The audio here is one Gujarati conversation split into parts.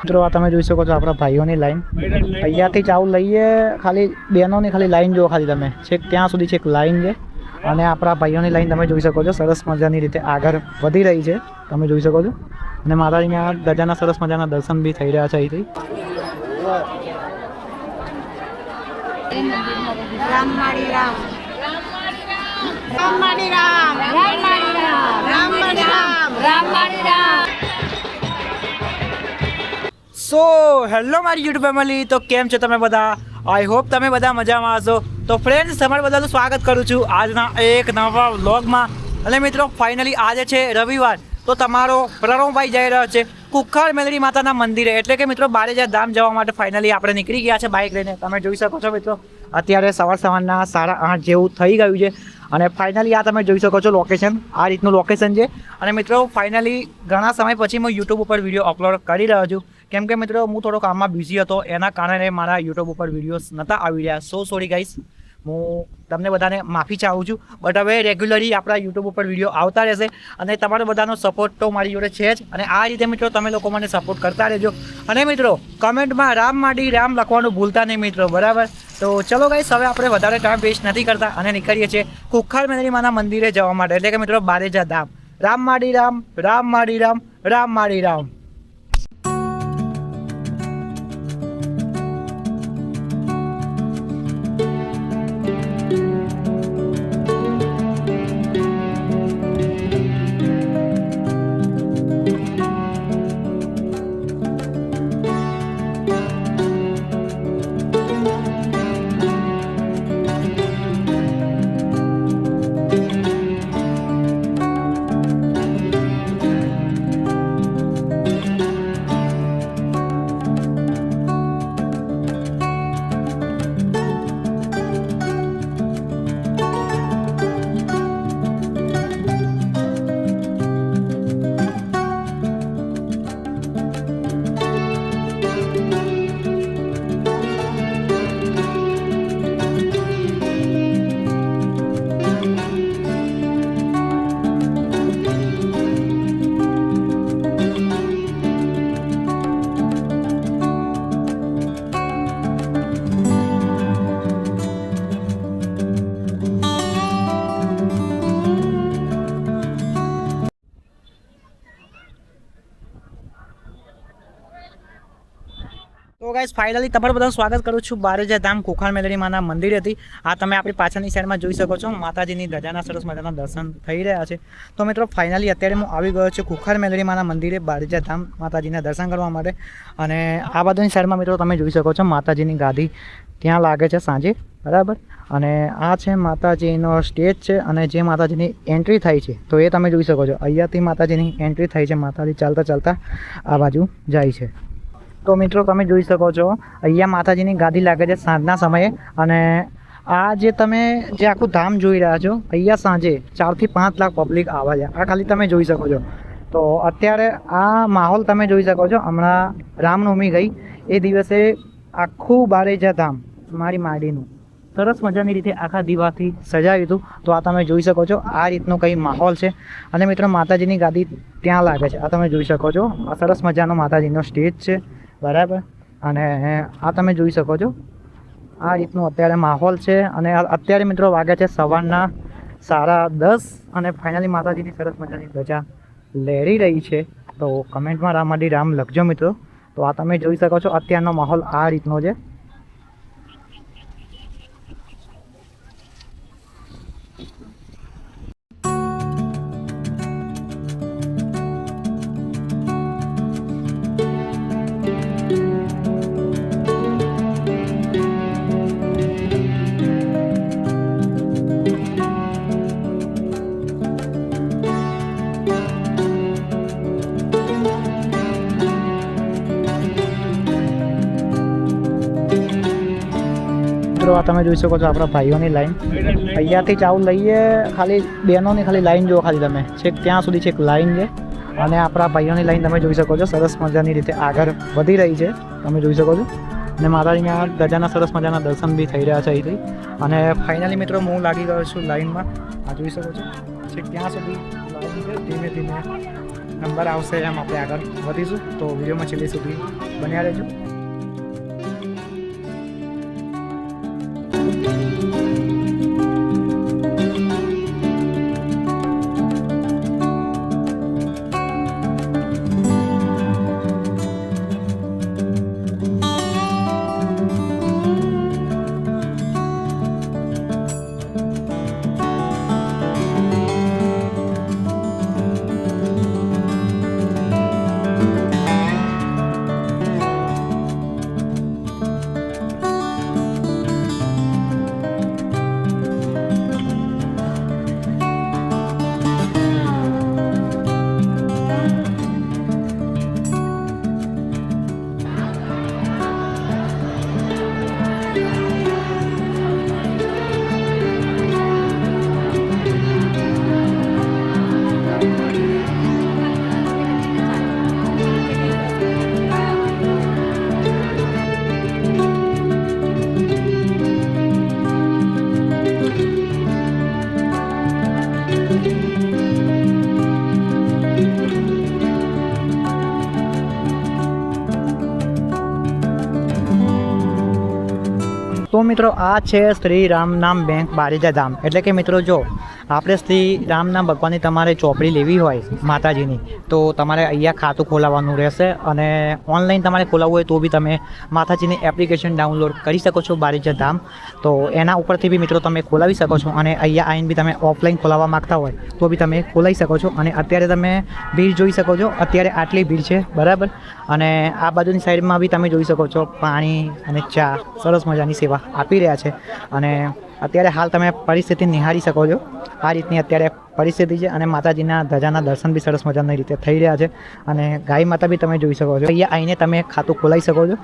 મિત્રો આ તમે જોઈ શકો છો આપણા ભાઈઓની લાઈન અહીંયાથી ચાવું લઈએ ખાલી બહેનોની ખાલી લાઈન જુઓ ખાલી તમે છેક ત્યાં સુધી છેક લાઈન છે અને આપણા ભાઈઓની લાઈન તમે જોઈ શકો છો સરસ મજાની રીતે આગળ વધી રહી છે તમે જોઈ શકો છો અને માતાજીના ગજાના સરસ મજાના દર્શન બી થઈ રહ્યા છે અહીંથી સો હેલો મારી યુટ્યુબ ફેમિલી તો કેમ છો તમે બધા આઈ હોપ તમે બધા મજામાં હશો તો ફ્રેન્ડ્સ તમારું બધાનું સ્વાગત કરું છું આજના એક નવા વ્લોગમાં અને મિત્રો ફાઇનલી આજે છે રવિવાર તો તમારો પ્રણવભાઈ જઈ રહ્યો છે કુખ્ખર મેલડી માતાના મંદિરે એટલે કે મિત્રો બારેજા ધામ જવા માટે ફાઇનલી આપણે નીકળી ગયા છે બાઇક લઈને તમે જોઈ શકો છો મિત્રો અત્યારે સવારના 8:30 જેવું થઈ ગયું છે અને ફાઇનલી આ તમે જોઈ શકો છો લોકેશન આ રીતનું લોકેશન છે અને મિત્રો ફાઇનલી ઘણા સમય પછી હું યુટ્યુબ ઉપર વિડીયો અપલોડ કરી રહ્યો છું કેમ કે મિત્રો હું થોડો કામમાં બિઝી હતો એના કારણે મારા યુટ્યુબ ઉપર વિડીયોઝ નહોતા આવી રહ્યા સો સોરી ગાઈસ હું તમને બધાને માફી ચાહું છું બટ હવે રેગ્યુલરલી આપણા યુટ્યુબ ઉપર વિડીયો આવતા રહેશે અને તમારો બધાનો સપોર્ટ તો મારી જોડે છે જ અને આ રીતે મિત્રો તમે લોકો મને સપોર્ટ કરતા રહેજો અને મિત્રો કમેન્ટમાં રામ માડી રામ લખવાનું ભૂલતા નહીં મિત્રો બરાબર તો ચલો ગાઈસ હવે આપણે વધારે ટાઈમ વેસ્ટ નથી કરતા અને નીકળીએ છીએ કુખ્ખર મેલડી માના મંદિરે જવા માટે એટલે કે મિત્રો બારેજા ધામ રામ માડી રામ રામ માડી રામ રામ માડી રામ તો ગાઈસ ફાઇનલી તમારું બધાનું સ્વાગત કરું છું બારેજા ધામ કુખ્ખર મેલડી માના મંદિરેથી આ તમે આપણી પાછળની સાઈડમાં જોઈ શકો છો માતાજીની ધજાના સરસ મજાના દર્શન થઈ રહ્યા છે તો મિત્રો ફાઇનલી અત્યારે હું આવી ગયો છું કુખ્ખર મેલડી માના મંદિરે બારેજા ધામ માતાજીના દર્શન કરવા માટે અને આ બાજુની સાઈડમાં મિત્રો તમે જોઈ શકો છો માતાજીની ગાદી ત્યાં લાગે છે સાંજે બરાબર અને આ છે માતાજીનો સ્ટેજ છે અને જે માતાજીની એન્ટ્રી થાય છે તો એ તમે જોઈ શકો છો અહીંયાથી માતાજીની એન્ટ્રી થાય છે માતાજી ચાલતા ચાલતા આ બાજુ જાય છે તો મિત્રો તમે જોઈ શકો છો અહીંયા માતાજીની ગાદી લાગે છે સાંજના સમયે અને આ જે તમે જે આખું ધામ જોઈ રહ્યા છો અહીંયા સાંજે 4 થી 5 લાખ પબ્લિક આવે છે આ ખાલી તમે જોઈ શકો છો તો અત્યારે આ માહોલ તમે જોઈ શકો છો હમણાં રામનવમી ગઈ એ દિવસે આખું બારેજા ધામ મારી માડીનું સરસ મજાની રીતે આખા દીવાથી સજાવ્યું હતું તો આ તમે જોઈ શકો છો આ રીતનો કંઈ માહોલ છે અને મિત્રો માતાજીની ગાદી ત્યાં લાગે છે આ તમે જોઈ શકો છો આ સરસ મજાનો માતાજીનો સ્ટેજ છે બરાબર અને આ તમે જોઈ શકો છો આ રીતનું અત્યારે માહોલ છે અને અત્યારે મિત્રો વાગ્યા છે સવારના 10:30 અને ફાઇનલી માતાજીની સરસ મજાની ધજા લહેરી રહી છે તો કમેન્ટમાં રામ માડી રામ લખજો મિત્રો તો આ તમે જોઈ શકો છો અત્યારનો માહોલ આ રીતનો છે મિત્રો આ તમે જોઈ શકો છો આપણા ભાઈઓની લાઈન અહીંયાથી ચાવું લઈએ ખાલી બહેનોની ખાલી લાઈન જુઓ ખાલી તમે છેક ત્યાં સુધી છેક લાઈન છે અને આપણા ભાઈઓની લાઈન તમે જોઈ શકો છો સરસ મજાની રીતે આગળ વધી રહી છે તમે જોઈ શકો છો અને માતાજીના ગજાના સરસ મજાના દર્શન બી થઈ રહ્યા છે અહીંથી અને ફાઇનલી મિત્રો હું લાગી ગયો છું લાઈનમાં આ જોઈ શકો છો છેક ત્યાં સુધી લાઈન છે ધીમે ધીમે નંબર આવશે એમ આપણે આગળ વધીશું તો વિડીયોમાં છેલ્લે સુધી બન્યા રહેજો. તો મિત્રો આ છે શ્રી રામનામ બેંક બારેજા ધામ. એટલે કે મિત્રો જો આપણે શ્રી રામનામ ભગવાનની તમારે ચોપડી લેવી હોય માતાજીની તો તમારે અહીંયા ખાતું ખોલાવવાનું રહેશે અને ઓનલાઈન તમારે ખોલાવવું હોય તો બી તમે માતાજીની એપ્લિકેશન ડાઉનલોડ કરી શકો છો બારેજા ધામ. તો એના ઉપરથી બી મિત્રો તમે ખોલાવી શકો છો અને અહીંયા આવીને બી તમે ઓફલાઈન ખોલાવવા માગતા હોય તો બી તમે ખોલાવી શકો છો. અને અત્યારે તમે ભીડ જોઈ શકો છો, અત્યારે આટલી ભીડ છે બરાબર. અને આ બાજુની સાઈડમાં બી તમે જોઈ શકો છો પાણી અને ચા સરસ મજાની સેવા આપી રહ્યા છે. અને અત્યારે હાલ તમે પરિસ્થિતિ નિહાળી શકો છો. આ રીતની અત્યારે પરિસ્થિતિ છે અને માતાજીના ધજાના દર્શન બી સરસ મજાની રીતે થઈ રહ્યા છે. અને ગાય માતા બી તમે જોઈ શકો છો. અહીંયા આવીને તમે ખાતું ખોલાવી શકો છો.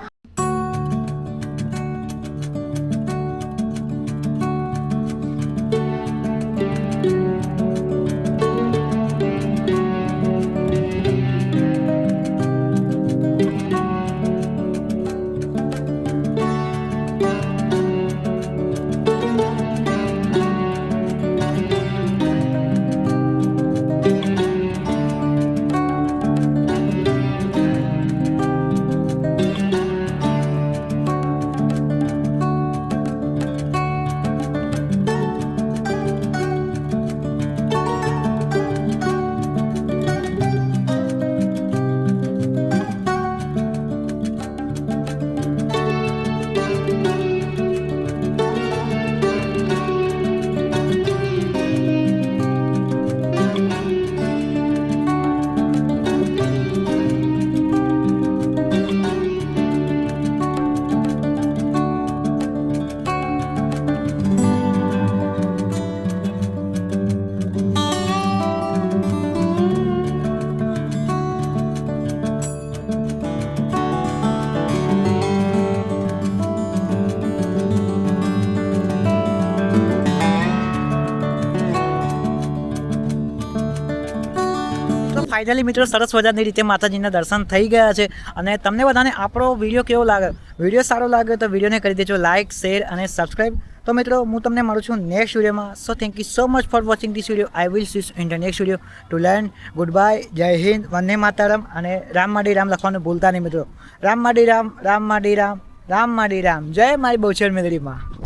ફાઇનલી મિત્રો સરસ મજાની રીતે માતાજીના દર્શન થઈ ગયા છે. અને તમને બધાને આપણો વિડીયો કેવો લાગે, વિડીયો સારો લાગે તો વિડીયોને કરી દેજો લાઇક, શેર અને સબસ્ક્રાઈબ. તો મિત્રો હું તમને મળું છું નેક્સ્ટ વિડીયોમાં. So thank you so much for watching this video. I will see in the next video. To learn good bye, જય હિન્દ, વંદે માતરમ. અને રામ માડી રામ લખવાનું ભૂલતા નહીં મિત્રો. રામ માડી રામ, રામ માડી રામ, રામ માડી રામ. જય મારી બહુચર મેલડીમાં.